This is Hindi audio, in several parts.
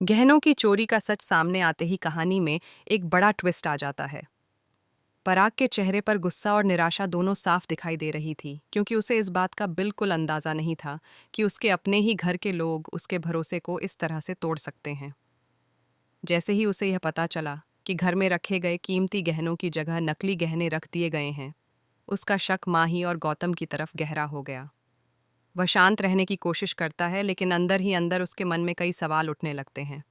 गहनों की चोरी का सच सामने आते ही कहानी में एक बड़ा ट्विस्ट आ जाता है। पराग के चेहरे पर गुस्सा और निराशा दोनों साफ दिखाई दे रही थी, क्योंकि उसे इस बात का बिल्कुल अंदाजा नहीं था कि उसके अपने ही घर के लोग उसके भरोसे को इस तरह से तोड़ सकते हैं। जैसे ही उसे यह पता चला कि घर में रखे गए कीमती गहनों की जगह नकली गहने रख दिए गए हैं, उसका शक माही और गौतम की तरफ गहरा हो गया। वह शांत रहने की कोशिश करता है, लेकिन अंदर ही अंदर उसके मन में कई सवाल उठने लगते हैं।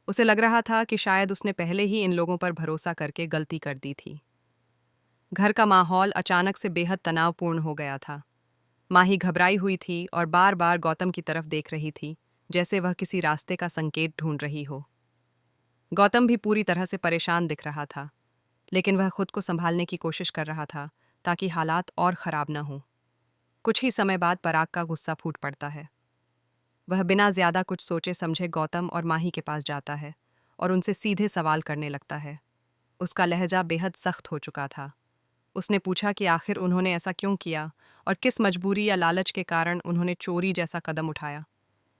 उसे लग रहा था कि शायद उसने पहले ही इन लोगों पर भरोसा करके गलती कर दी थी। घर का माहौल अचानक से बेहद तनावपूर्ण हो गया था। माही घबराई हुई थी और बार बार गौतम की तरफ देख रही थी, जैसे वह किसी रास्ते का संकेत ढूंढ रही हो। गौतम भी पूरी तरह से परेशान दिख रहा था, लेकिन वह खुद को संभालने की कोशिश कर रहा था ताकि हालात और खराब न हों। कुछ ही समय बाद पराग का गुस्सा फूट पड़ता है। वह बिना ज्यादा कुछ सोचे समझे गौतम और माही के पास जाता है और उनसे सीधे सवाल करने लगता है। उसका लहजा बेहद सख्त हो चुका था। उसने पूछा कि आखिर उन्होंने ऐसा क्यों किया और किस मजबूरी या लालच के कारण उन्होंने चोरी जैसा कदम उठाया।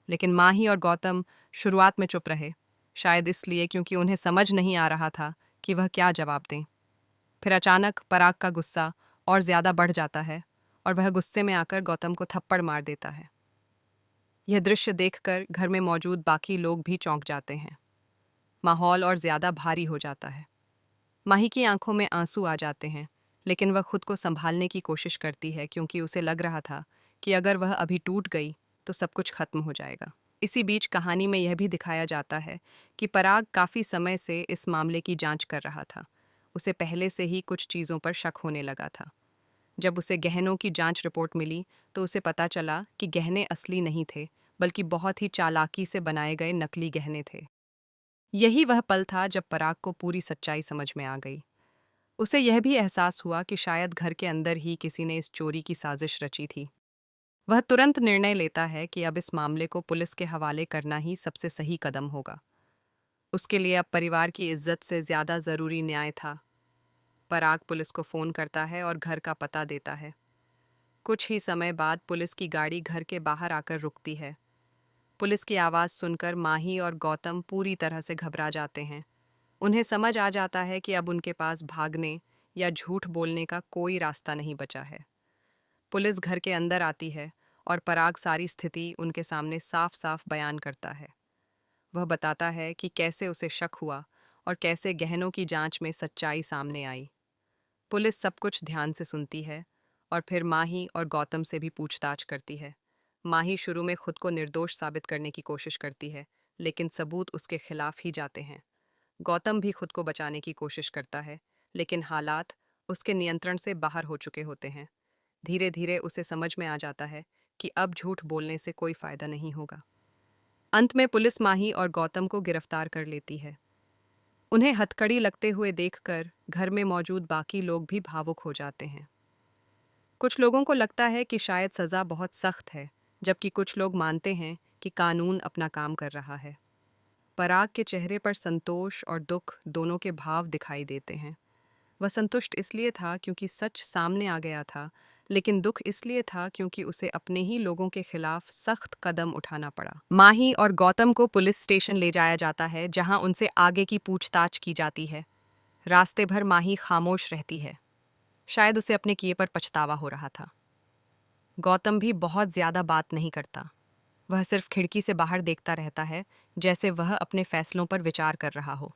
लेकिन माही और गौतम शुरुआत में चुप रहे, शायद इसलिए क्योंकि उन्हें समझ नहीं आ रहा था कि वह क्या जवाब दें। फिर अचानक पराग का गुस्सा और ज्यादा बढ़ जाता है और वह गुस्से में आकर गौतम को थप्पड़ मार देता है। यह दृश्य देखकर घर में मौजूद बाकी लोग भी चौंक जाते हैं। माहौल और ज्यादा भारी हो जाता है। माही की आंखों में आंसू आ जाते हैं, लेकिन वह खुद को संभालने की कोशिश करती है, क्योंकि उसे लग रहा था कि अगर वह अभी टूट गई तो सब कुछ खत्म हो जाएगा। इसी बीच कहानी में यह भी दिखाया जाता है कि पराग काफी समय से इस मामले की जांच कर रहा था। उसे पहले से ही कुछ चीजों पर शक होने लगा था। जब उसे गहनों की जांच रिपोर्ट मिली तो उसे पता चला कि गहने असली नहीं थे, बल्कि बहुत ही चालाकी से बनाए गए नकली गहने थे। यही वह पल था जब पराग को पूरी सच्चाई समझ में आ गई। उसे यह भी एहसास हुआ कि शायद घर के अंदर ही किसी ने इस चोरी की साजिश रची थी। वह तुरंत निर्णय लेता है कि अब इस मामले को पुलिस के हवाले करना ही सबसे सही कदम होगा। उसके लिए अब परिवार की इज्जत से ज्यादा जरूरी न्याय था। पराग पुलिस को फोन करता है और घर का पता देता है। कुछ ही समय बाद पुलिस की गाड़ी घर के बाहर आकर रुकती है। पुलिस की आवाज़ सुनकर माही और गौतम पूरी तरह से घबरा जाते हैं। उन्हें समझ आ जाता है कि अब उनके पास भागने या झूठ बोलने का कोई रास्ता नहीं बचा है। पुलिस घर के अंदर आती है और पराग सारी स्थिति उनके सामने साफ साफ बयान करता है। वह बताता है कि कैसे उसे शक हुआ और कैसे गहनों की जांच में सच्चाई सामने आई। पुलिस सब कुछ ध्यान से सुनती है और फिर माही और गौतम से भी पूछताछ करती है। माही शुरू में खुद को निर्दोष साबित करने की कोशिश करती है, लेकिन सबूत उसके खिलाफ ही जाते हैं। गौतम भी खुद को बचाने की कोशिश करता है, लेकिन हालात उसके नियंत्रण से बाहर हो चुके होते हैं। धीरे धीरे उसे समझ में आ जाता है कि अब झूठ बोलने से कोई फायदा नहीं होगा। अंत में पुलिस माही और गौतम को गिरफ्तार कर लेती है। उन्हें हथकड़ी लगते हुए देखकर घर में मौजूद बाकी लोग भी भावुक हो जाते हैं। कुछ लोगों को लगता है कि शायद सज़ा बहुत सख्त है, जबकि कुछ लोग मानते हैं कि कानून अपना काम कर रहा है। पराग के चेहरे पर संतोष और दुख दोनों के भाव दिखाई देते हैं। वह संतुष्ट इसलिए था क्योंकि सच सामने आ गया था, लेकिन दुख इसलिए था क्योंकि उसे अपने ही लोगों के खिलाफ सख्त कदम उठाना पड़ा। माही और गौतम को पुलिस स्टेशन ले जाया जाता है, जहां उनसे आगे की पूछताछ की जाती है। रास्ते भर माही खामोश रहती है। शायद उसे अपने किए पर पछतावा हो रहा था। गौतम भी बहुत ज्यादा बात नहीं करता। वह सिर्फ खिड़की से बाहर देखता रहता है, जैसे वह अपने फैसलों पर विचार कर रहा हो।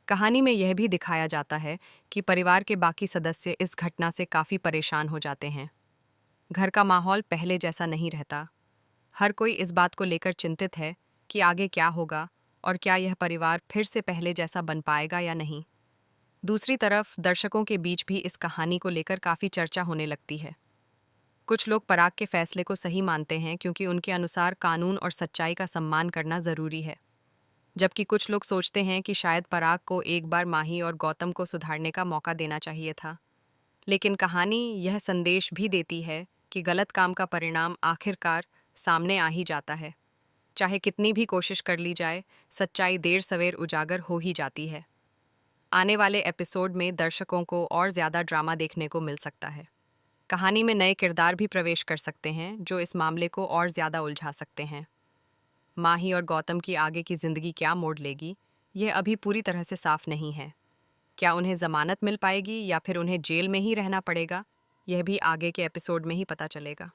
कहानी में यह भी दिखाया जाता है कि परिवार के बाकी सदस्य इस घटना से काफी परेशान हो जाते हैं। घर का माहौल पहले जैसा नहीं रहता। हर कोई इस बात को लेकर चिंतित है कि आगे क्या होगा और क्या यह परिवार फिर से पहले जैसा बन पाएगा या नहीं। दूसरी तरफ दर्शकों के बीच भी इस कहानी को लेकर काफी चर्चा होने लगती है। कुछ लोग पराग के फैसले को सही मानते हैं, क्योंकि उनके अनुसार कानून और सच्चाई का सम्मान करना जरूरी है। जबकि कुछ लोग सोचते हैं कि शायद पराग को एक बार माही और गौतम को सुधारने का मौका देना चाहिए था। लेकिन कहानी यह संदेश भी देती है कि गलत काम का परिणाम आखिरकार सामने आ ही जाता है। चाहे कितनी भी कोशिश कर ली जाए, सच्चाई देर सवेर उजागर हो ही जाती है। आने वाले एपिसोड में दर्शकों को और ज़्यादा ड्रामा देखने को मिल सकता है। कहानी में नए किरदार भी प्रवेश कर सकते हैं, जो इस मामले को और ज़्यादा उलझा सकते हैं। माही और गौतम की आगे की जिंदगी क्या मोड़ लेगी, यह अभी पूरी तरह से साफ नहीं है। क्या उन्हें जमानत मिल पाएगी या फिर उन्हें जेल में ही रहना पड़ेगा, यह भी आगे के एपिसोड में ही पता चलेगा।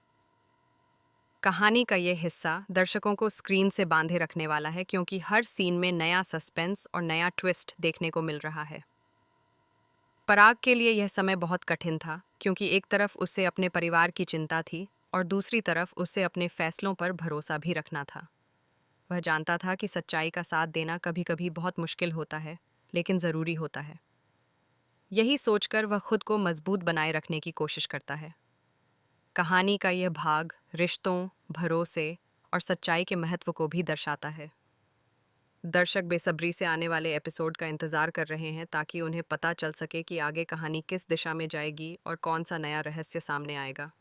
कहानी का यह हिस्सा दर्शकों को स्क्रीन से बांधे रखने वाला है, क्योंकि हर सीन में नया सस्पेंस और नया ट्विस्ट देखने को मिल रहा है। पराग के लिए यह समय बहुत कठिन था, क्योंकि एक तरफ उसे अपने परिवार की चिंता थी और दूसरी तरफ उसे अपने फैसलों पर भरोसा भी रखना था। वह जानता था कि सच्चाई का साथ देना कभी कभी बहुत मुश्किल होता है, लेकिन ज़रूरी होता है। यही सोचकर वह खुद को मजबूत बनाए रखने की कोशिश करता है। कहानी का यह भाग रिश्तों, भरोसे और सच्चाई के महत्व को भी दर्शाता है। दर्शक बेसब्री से आने वाले एपिसोड का इंतजार कर रहे हैं, ताकि उन्हें पता चल सके कि आगे कहानी किस दिशा में जाएगी और कौन सा नया रहस्य सामने आएगा।